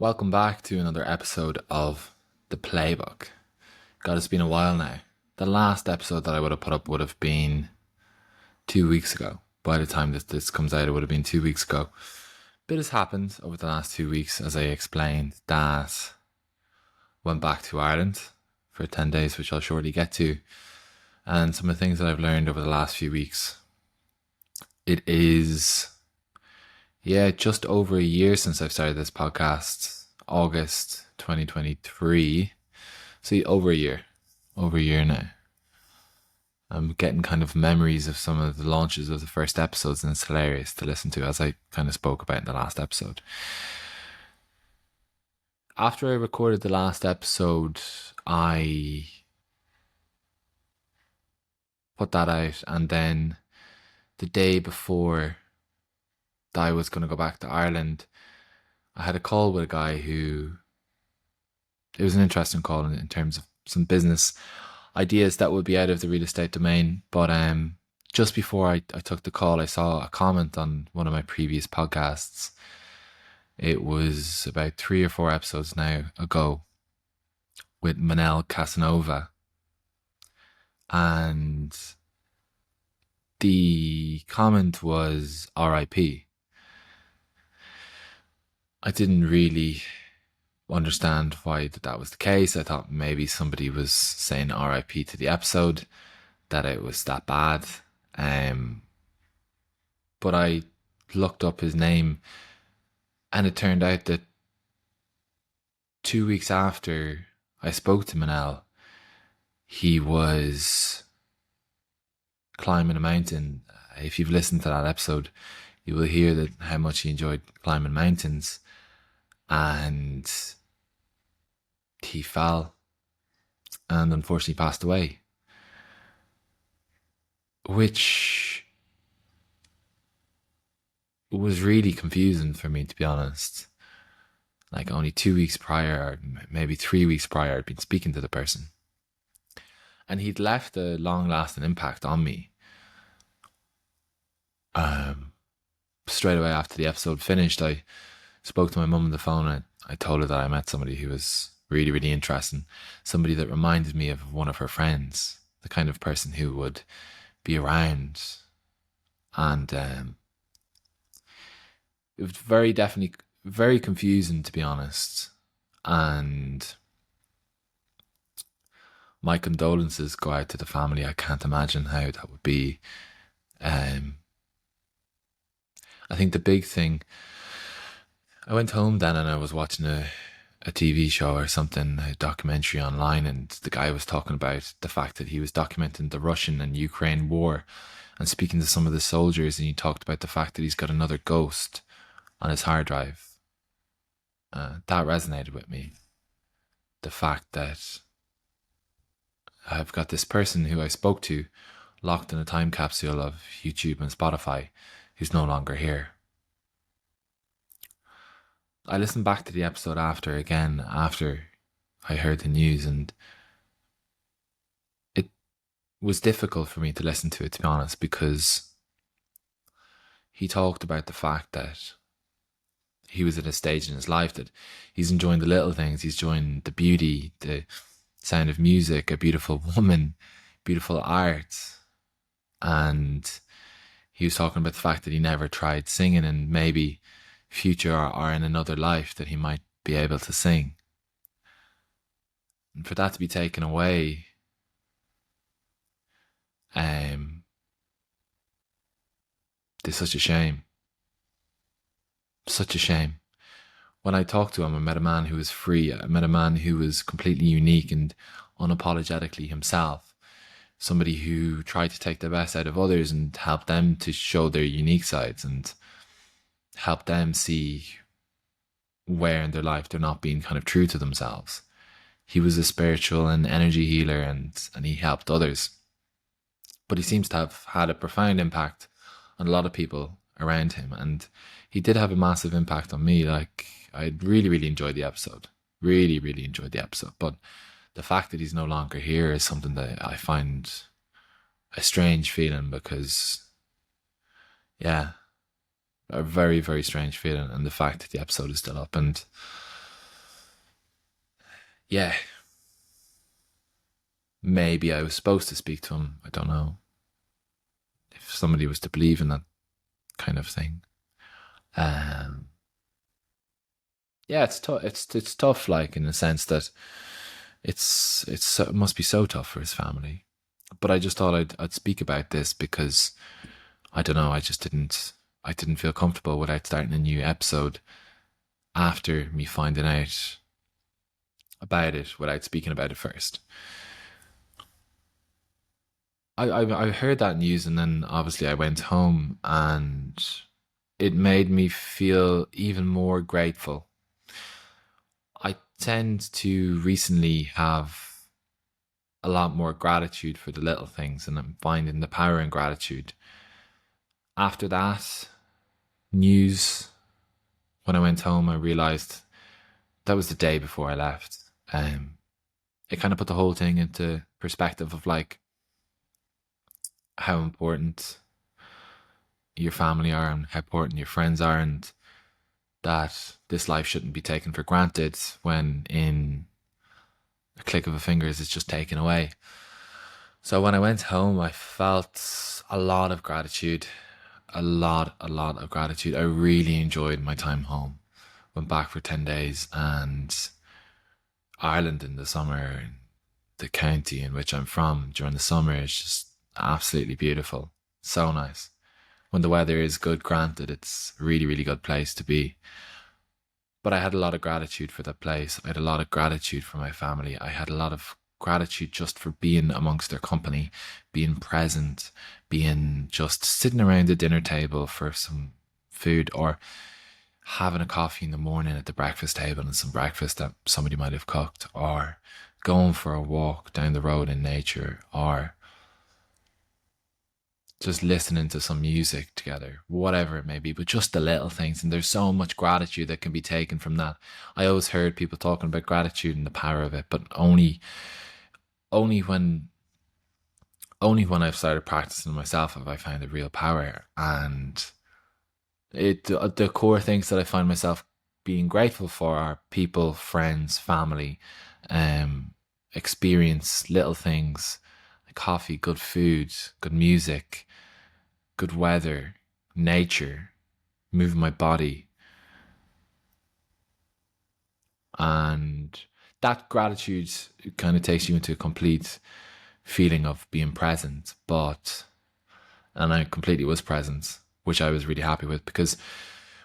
Welcome back to another episode of The Playbook. God, it's been a while now. The last episode that I would have put up would have been 2 weeks ago. By the time that this comes out, it would have been 2 weeks ago. A bit has happened over the last 2 weeks, as I explained. Dad went back to Ireland for 10 days, which I'll shortly get to. And some of the things that I've learned over the last few weeks. It is, just over a year since I've started this podcast, August 2023. See, over a year now. I'm getting kind of memories of some of the launches of the first episodes, and it's hilarious to listen to, as I kind of spoke about in the last episode. After I recorded the last episode, I put that out, and then the day before I was going to go back to Ireland, I had a call with a guy who, it was an interesting call in terms of some business ideas that would be out of the real estate domain. But just before I took the call, I saw a comment on one of my previous podcasts. It was about 3 or 4 episodes now ago with Manel Casanova. And the comment was RIP. I didn't really understand why that was the case. I thought maybe somebody was saying RIP to the episode, that it was that bad. But I looked up his name, and it turned out that 2 weeks after I spoke to Manel, he was climbing a mountain. If you've listened to that episode, you will hear that how much he enjoyed climbing mountains. And he fell and unfortunately passed away, which was really confusing for me, to be honest. Like, only 2 weeks prior, or maybe 3 weeks prior, I'd been speaking to the person, and he'd left a long-lasting impact on me. Straight away after the episode finished, I spoke to my mum on the phone, and I told her that I met somebody who was really, really interesting. Somebody that reminded me of one of her friends, the kind of person who would be around. And it was definitely very confusing, to be honest. And my condolences go out to the family. I can't imagine how that would be. I think the big thing, I went home then and I was watching a TV show or something, a documentary online, and the guy was talking about the fact that he was documenting the Russian and Ukraine war and speaking to some of the soldiers, and he talked about the fact that he's got another ghost on his hard drive. That resonated with me. The fact that I've got this person who I spoke to locked in a time capsule of YouTube and Spotify who's no longer here. I listened back to the episode after I heard the news, and it was difficult for me to listen to it, to be honest, because he talked about the fact that he was at a stage in his life that he's enjoying the little things. He's enjoying the beauty, the sound of music, a beautiful woman, beautiful art. And he was talking about the fact that he never tried singing, and maybe future or in another life that he might be able to sing. And for that to be taken away, it's such a shame. Such a shame. When I talked to him, I met a man who was free. I met a man who was completely unique and unapologetically himself. Somebody who tried to take the best out of others and help them to show their unique sides and help them see where in their life they're not being kind of true to themselves. He was a spiritual and energy healer, and he helped others. But he seems to have had a profound impact on a lot of people around him, and he did have a massive impact on me. Like, I really, really enjoyed the episode. Really, really enjoyed the episode. But the fact that he's no longer here is something that I find a strange feeling, because, yeah, a very, very strange feeling. And the fact that the episode is still up, and yeah, maybe I was supposed to speak to him. I don't know if somebody was to believe in that kind of thing. Um, yeah, it's tough. It's tough, like in the sense that it must be so tough for his family. But I just thought I'd speak about this because I don't know. I didn't feel comfortable without starting a new episode after me finding out about it without speaking about it first. I heard that news and then obviously I went home and it made me feel even more grateful. I tend to recently have a lot more gratitude for the little things, and I'm finding the power in gratitude. After that news, when I went home, I realized that was the day before I left. Um, it kind of put the whole thing into perspective of like how important your family are and how important your friends are, and that this life shouldn't be taken for granted when in a click of a fingers it's just taken away. So when I went home, I felt a lot of gratitude, a lot of gratitude. I really enjoyed my time home. Went back for 10 days, and Ireland in the summer, the county in which I'm from during the summer is just absolutely beautiful. So nice. When the weather is good, granted, it's a really, really good place to be. But I had a lot of gratitude for that place. I had a lot of gratitude for my family. I had a lot of gratitude just for being amongst their company, being present, being just sitting around the dinner table for some food, or having a coffee in the morning at the breakfast table and some breakfast that somebody might have cooked, or going for a walk down the road in nature, or just listening to some music together, whatever it may be, but just the little things. And there's so much gratitude that can be taken from that. I always heard people talking about gratitude and the power of it, but only when only when I've started practicing myself have I found the real power. And the core things that I find myself being grateful for are people, friends, family, um, experience, little things, like coffee, good food, good music, good weather, nature, moving my body, and that gratitude kind of takes you into a complete feeling of being present. But and I completely was present, which I was really happy with, because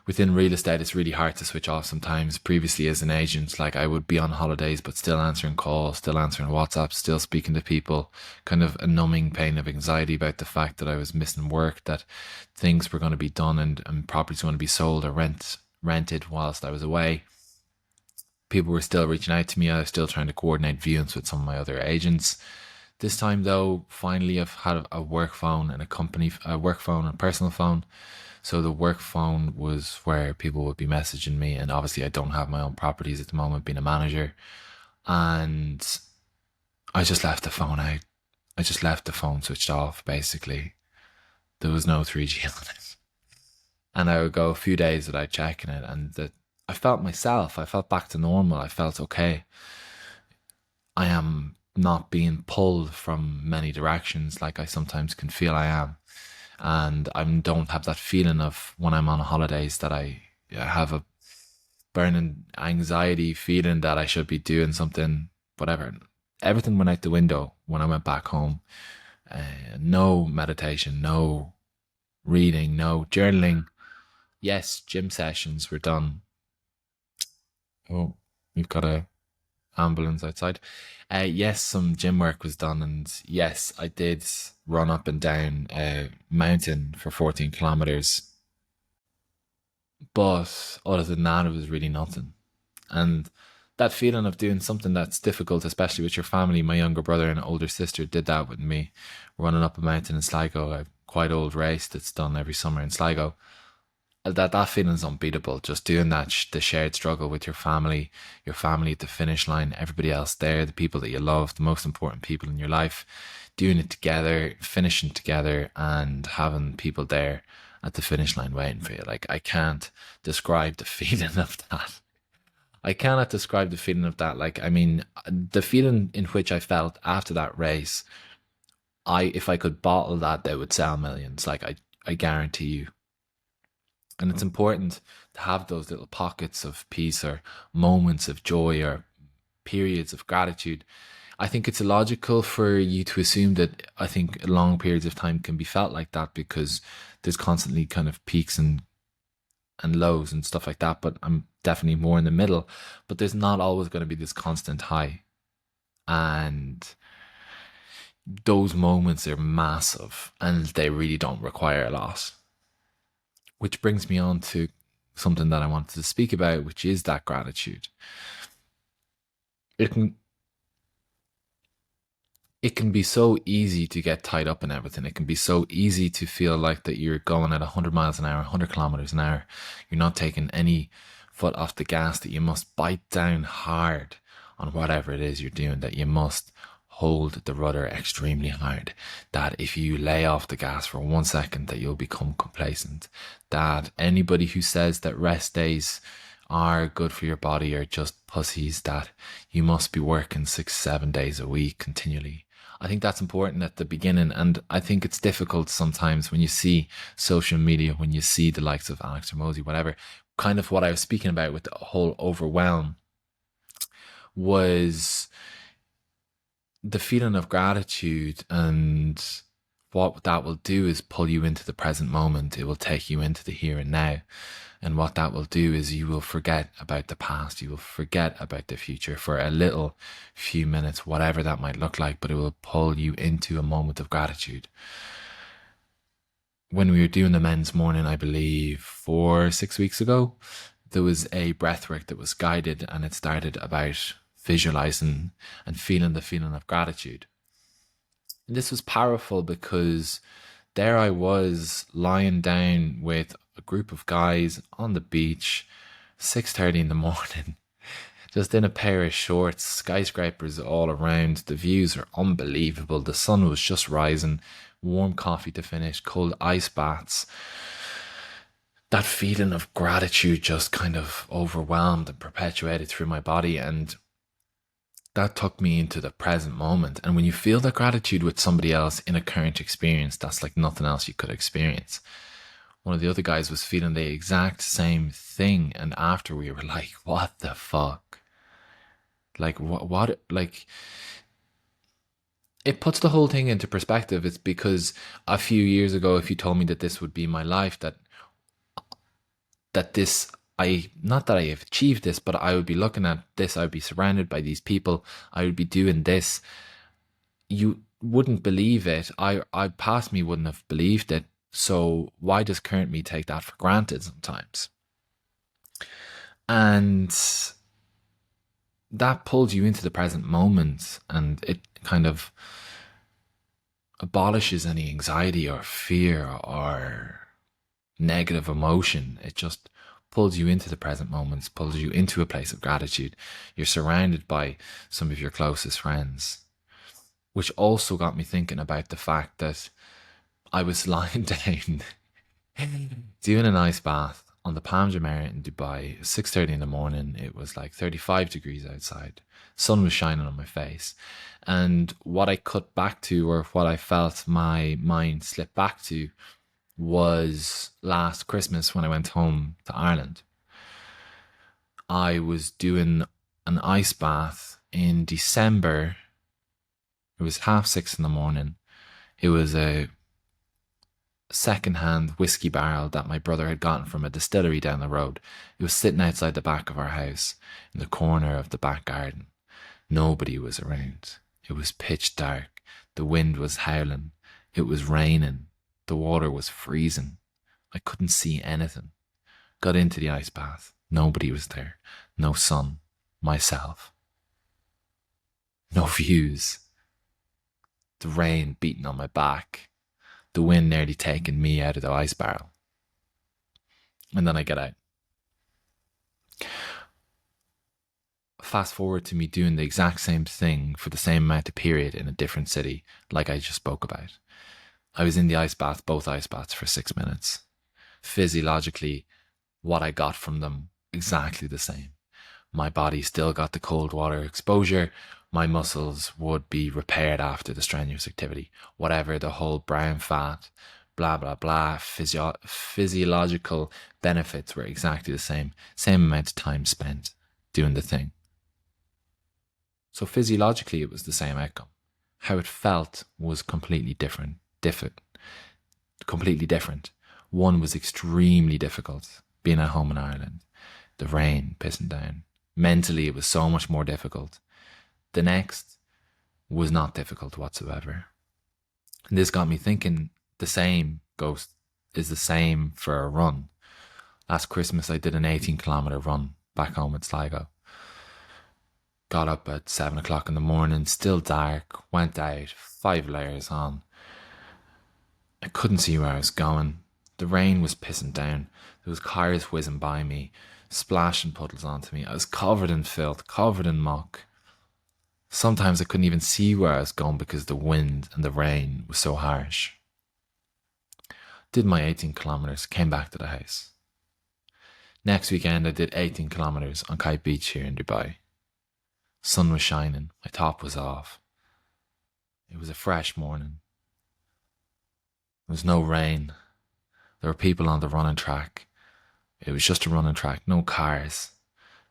within real estate it's really hard to switch off sometimes. Previously as an agent, like I would be on holidays but still answering calls, still answering WhatsApp, still speaking to people, kind of a numbing pain of anxiety about the fact that I was missing work, that things were going to be done and properties going to be sold or rented whilst I was away. People were still reaching out to me. I was still trying to coordinate viewings with some of my other agents. This time, though, finally, I've had a work phone and a work phone and a personal phone. So the work phone was where people would be messaging me, and obviously, I don't have my own properties at the moment, being a manager, and I just left the phone out. I just left the phone switched off. Basically, there was no 3G on it, and I would go a few days without checking it, and I felt myself. I felt back to normal. I felt okay. I am not being pulled from many directions like I sometimes can feel I am. And I don't have that feeling of when I'm on holidays that I have a burning anxiety feeling that I should be doing something, whatever. Everything went out the window when I went back home. No meditation, no reading, no journaling. Yes, gym sessions were done. Oh, we've got a ambulance outside. Yes, some gym work was done, and yes, I did run up and down a mountain for 14 kilometers. But other than that, it was really nothing. And that feeling of doing something that's difficult, especially with your family, my younger brother and older sister did that with me, running up a mountain in Sligo, a quite old race that's done every summer in Sligo. That feeling is unbeatable. Just doing that, the shared struggle with your family at the finish line, everybody else there, the people that you love, the most important people in your life, doing it together, finishing together, and having people there at the finish line waiting for you. Like I can't describe the feeling of that. I cannot describe the feeling of that. Like, I mean, the feeling in which I felt after that race, if I could bottle that, they would sell millions. Like, I guarantee you. And it's important to have those little pockets of peace or moments of joy or periods of gratitude. I think it's illogical for you to assume that I think long periods of time can be felt like that because there's constantly kind of peaks and lows and stuff like that. But I'm definitely more in the middle. But there's not always going to be this constant high. And those moments are massive and they really don't require a lot. Which brings me on to something that I wanted to speak about, which is that gratitude. It can it can be so easy to get tied up in everything. It can be so easy to feel like that you're going at 100 miles an hour, 100 kilometers an hour. You're not taking any foot off the gas, that you must bite down hard on whatever it is you're doing, that you must hold the rudder extremely hard, that if you lay off the gas for 1 second, that you'll become complacent, that anybody who says that rest days are good for your body are just pussies, that you must be working 6, 7 days a week continually. I think that's important at the beginning. And I think it's difficult sometimes when you see social media, when you see the likes of Alex Hormozy, whatever, kind of what I was speaking about with the whole overwhelm was the feeling of gratitude, and what that will do is pull you into the present moment. It will take you into the here and now. And what that will do is you will forget about the past. You will forget about the future for a little few minutes, whatever that might look like, but it will pull you into a moment of gratitude. When we were doing the men's morning, I believe 4 or 6 weeks ago, there was a breathwork that was guided, and it started about visualizing and feeling the feeling of gratitude. And this was powerful because there I was lying down with a group of guys on the beach, 6:30 in the morning, just in a pair of shorts, skyscrapers all around. The views are unbelievable. The sun was just rising, warm coffee to finish, cold ice baths. That feeling of gratitude just kind of overwhelmed and perpetuated through my body. And that took me into the present moment. And when you feel that gratitude with somebody else in a current experience, that's like nothing else you could experience. One of the other guys was feeling the exact same thing. And after, we were like, what the fuck? Like, what, like, it puts the whole thing into perspective. It's because a few years ago, if you told me that this would be my life, that this, not that I have achieved this, but I would be looking at this, I would be surrounded by these people, I would be doing this, you wouldn't believe it. I past me wouldn't have believed it. So why does current me take that for granted sometimes? And that pulls you into the present moment, and it kind of abolishes any anxiety or fear or negative emotion. It just pulls you into the present moments, pulls you into a place of gratitude. You're surrounded by some of your closest friends, which also got me thinking about the fact that I was lying down doing an ice bath on the Palm Jumeirah in Dubai, 6:30 in the morning. It was like 35 degrees outside. Sun was shining on my face. And what I cut back to, or what I felt my mind slip back to, was last Christmas when I went home to Ireland. I was doing an ice bath in December. It was 6:30 in the morning. It was a second-hand whiskey barrel that my brother had gotten from a distillery down the road. It was sitting outside the back of our house in the corner of the back garden. Nobody was around. It was pitch dark. The wind was howling. It was raining. The water was freezing. I couldn't see anything. Got into the ice bath. Nobody was there. No sun. Myself. No views. The rain beating on my back. The wind nearly taking me out of the ice barrel. And then I get out. Fast forward to me doing the exact same thing for the same amount of period in a different city, like I just spoke about. I was in the ice bath, both ice baths, for 6 minutes. Physiologically, what I got from them, exactly the same. My body still got the cold water exposure. My muscles would be repaired after the strenuous activity. Whatever the whole brown fat, blah, blah, blah, physiological benefits were exactly the same. Same amount of time spent doing the thing. So physiologically, it was the same outcome. How it felt was completely different. Completely different. One was extremely difficult, being at home in Ireland. The rain pissing down. Mentally, it was so much more difficult. The next was not difficult whatsoever. And this got me thinking the same ghost is the same for a run. Last Christmas, I did an 18-kilometer run back home in Sligo. Got up at 7 o'clock in the morning, still dark, went out, 5 layers on. I couldn't see where I was going. The rain was pissing down. There was cars whizzing by me, splashing puddles onto me. I was covered in filth, covered in muck. Sometimes I couldn't even see where I was going because the wind and the rain was so harsh. Did my 18 kilometers, came back to the house. Next weekend I did 18 kilometers on Kite Beach here in Dubai. Sun was shining, my top was off. It was a fresh morning. There was no rain. There were people on the running track. It was just a running track, no cars.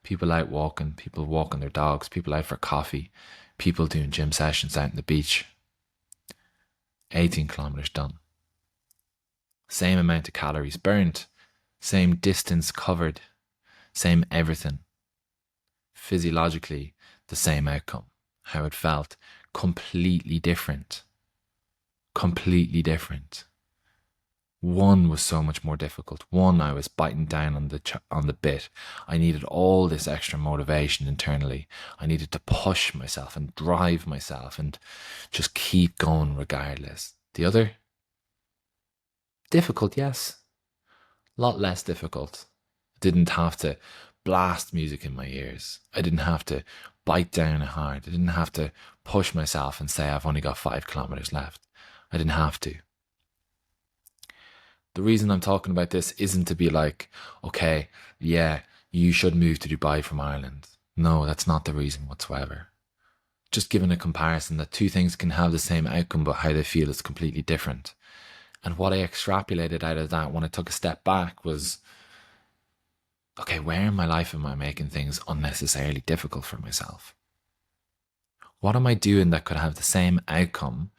People out walking, people walking their dogs, people out for coffee, people doing gym sessions out on the beach. 18 kilometers done. Same amount of calories burnt, same distance covered, same everything. Physiologically, the same outcome. How it felt, completely different. Completely different. One was so much more difficult. One, I was biting down on the bit. I needed all this extra motivation internally. I needed to push myself and drive myself and just keep going regardless. The other, difficult, yes. A lot less difficult. I didn't have to blast music in my ears. I didn't have to bite down hard. I didn't have to push myself and say I've only got 5 kilometers left. I didn't have to. The reason I'm talking about this isn't to be like, okay, yeah, you should move to Dubai from Ireland. No, that's not the reason whatsoever. Just giving a comparison that two things can have the same outcome, but how they feel is completely different. And what I extrapolated out of that when I took a step back was, okay, where in my life am I making things unnecessarily difficult for myself? What am I doing that could have the same outcome,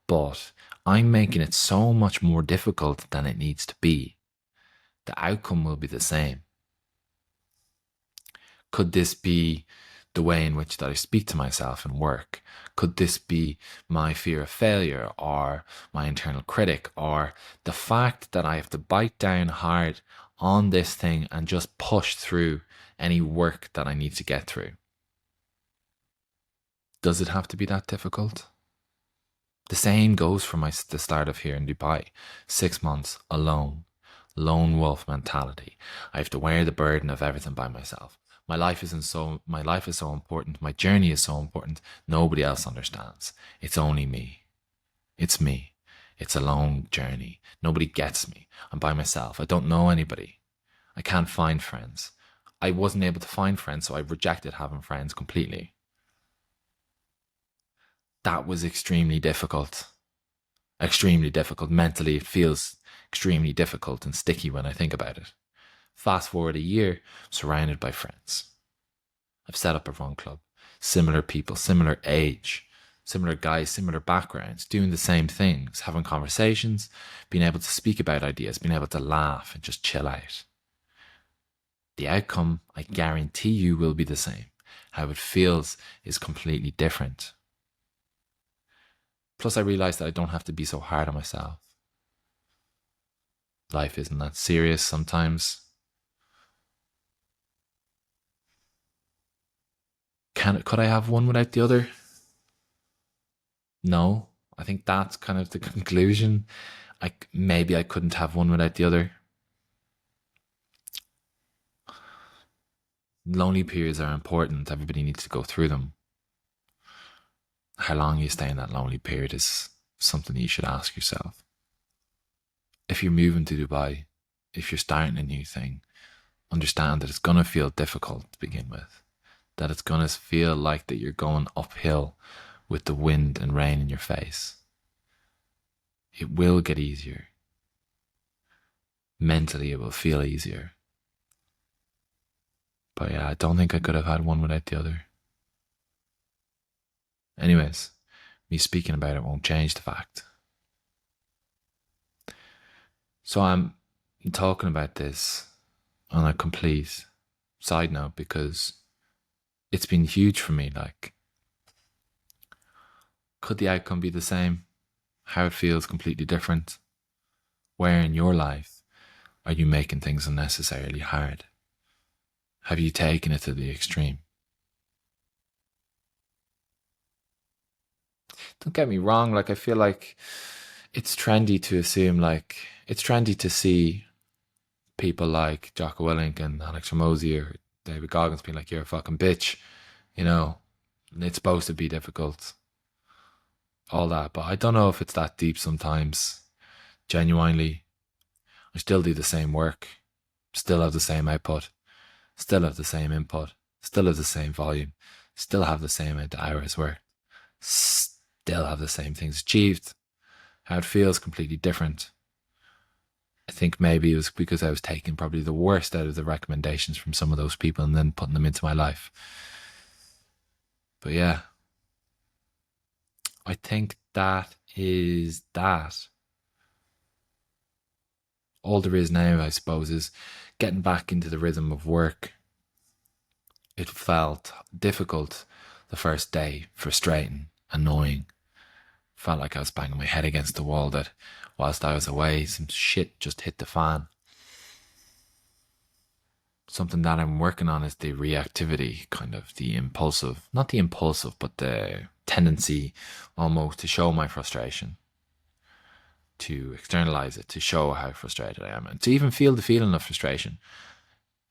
but I'm making it so much more difficult than it needs to be? The outcome will be the same. Could this be the way in which that I speak to myself and work? Could this be my fear of failure or my internal critic or the fact that I have to bite down hard on this thing and just push through any work that I need to get through? Does it have to be that difficult? The same goes for the start of here in Dubai. 6 months alone, lone wolf mentality. I have to wear the burden of everything by myself. My life is so important. My journey is so important. Nobody else understands. It's only me. It's me. It's a lone journey. Nobody gets me. I'm by myself. I don't know anybody. I can't find friends. I wasn't able to find friends, so I rejected having friends completely. That was extremely difficult. Extremely difficult. Mentally, it feels extremely difficult and sticky when I think about it. Fast forward a year, surrounded by friends. I've set up a run club. Similar people, similar age, similar guys, similar backgrounds, doing the same things, having conversations, being able to speak about ideas, being able to laugh and just chill out. The outcome, I guarantee you, will be the same. How it feels is completely different. Plus, I realized that I don't have to be so hard on myself. Life isn't that serious sometimes. Could I have one without the other? No. I think that's kind of the conclusion. Maybe I couldn't have one without the other. Lonely periods are important. Everybody needs to go through them. How long you stay in that lonely period is something that you should ask yourself. If you're moving to Dubai, if you're starting a new thing, understand that it's going to feel difficult to begin with, that it's going to feel like that you're going uphill with the wind and rain in your face. It will get easier. Mentally, it will feel easier. But yeah, I don't think I could have had one without the other. Anyways, me speaking about it won't change the fact. So I'm talking about this on a complete side note because it's been huge for me. Like, could the outcome be the same? How it feels completely different? Where in your life are you making things unnecessarily hard? Have you taken it to the extreme? Don't get me wrong, like I feel like it's trendy to assume, like it's trendy to see people like Jocko Willink and Alex Ramosi or David Goggins being like, you're a fucking bitch, you know, it's supposed to be difficult, all that. But I don't know if it's that deep sometimes. Genuinely, I still do the same work, still have the same output, still have the same input, still have the same volume, still have the same amount of hours worked, still have the same things achieved. How it feels completely different. I think maybe it was because I was taking probably the worst out of the recommendations from some of those people and then putting them into my life. But yeah, I think that is that. All there is now, I suppose, is getting back into the rhythm of work. It felt difficult the first day, frustrating, annoying. Felt like I was banging my head against the wall, that whilst I was away, some shit just hit the fan. Something that I'm working on is the reactivity, kind of the impulsive, not the impulsive, but the tendency almost to show my frustration, to externalize it, to show how frustrated I am, and to even feel the feeling of frustration.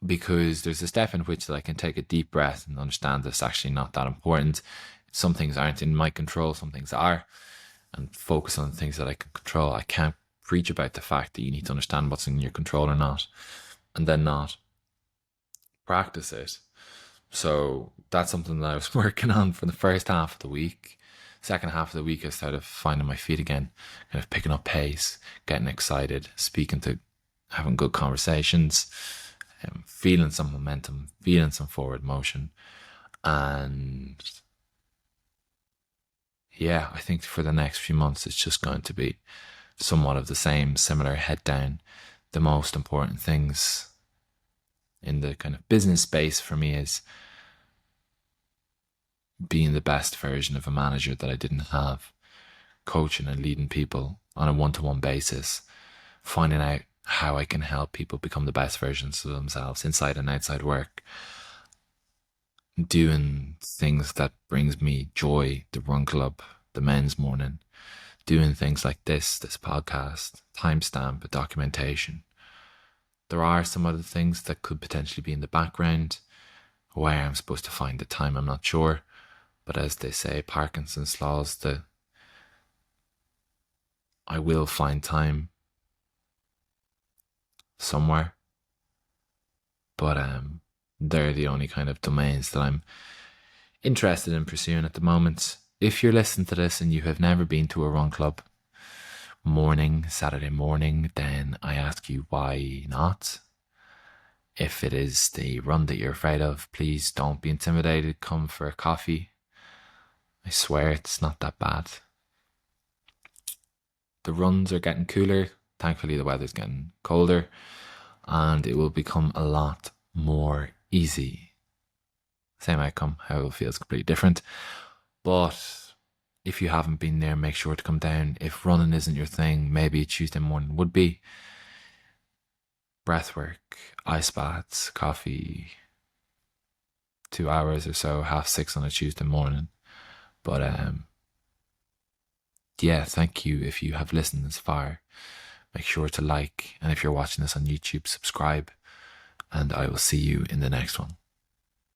Because there's a step in which that I can take a deep breath and understand that it's actually not that important. Some things aren't in my control, some things are, and focus on the things that I can control. I can't preach about the fact that you need to understand what's in your control or not, and then not practice it. So that's something that I was working on for the first half of the week. Second half of the week, I started finding my feet again, kind of picking up pace, getting excited, having good conversations, feeling some momentum, feeling some forward motion. And yeah, I think for the next few months, it's just going to be somewhat of the same, similar, head down. The most important things in the kind of business space for me is being the best version of a manager that I didn't have, coaching and leading people on a one-to-one basis, finding out how I can help people become the best versions of themselves inside and outside work, doing things that brings me joy, the run club, the men's morning, doing things like this podcast, timestamp, documentation. There are some other things that could potentially be in the background. Where I'm supposed to find the time, I'm not sure. But as they say, Parkinson's laws, I will find time somewhere. But they're the only kind of domains that I'm interested in pursuing at the moment. If you're listening to this and you have never been to a run club Saturday morning, then I ask you, why not? If it is the run that you're afraid of, please don't be intimidated. Come for a coffee. I swear it's not that bad. The runs are getting cooler. Thankfully, the weather's getting colder, and it will become a lot more easy. Same outcome, how it feels completely different. But if you haven't been there, make sure to come down. If running isn't your thing, maybe a Tuesday morning would be. Breathwork, ice baths, coffee, 2 hours or so, 6:30 on a Tuesday morning. But yeah, thank you if you have listened this far. Make sure to like, and if you're watching this on YouTube, subscribe, and I will see you in the next one.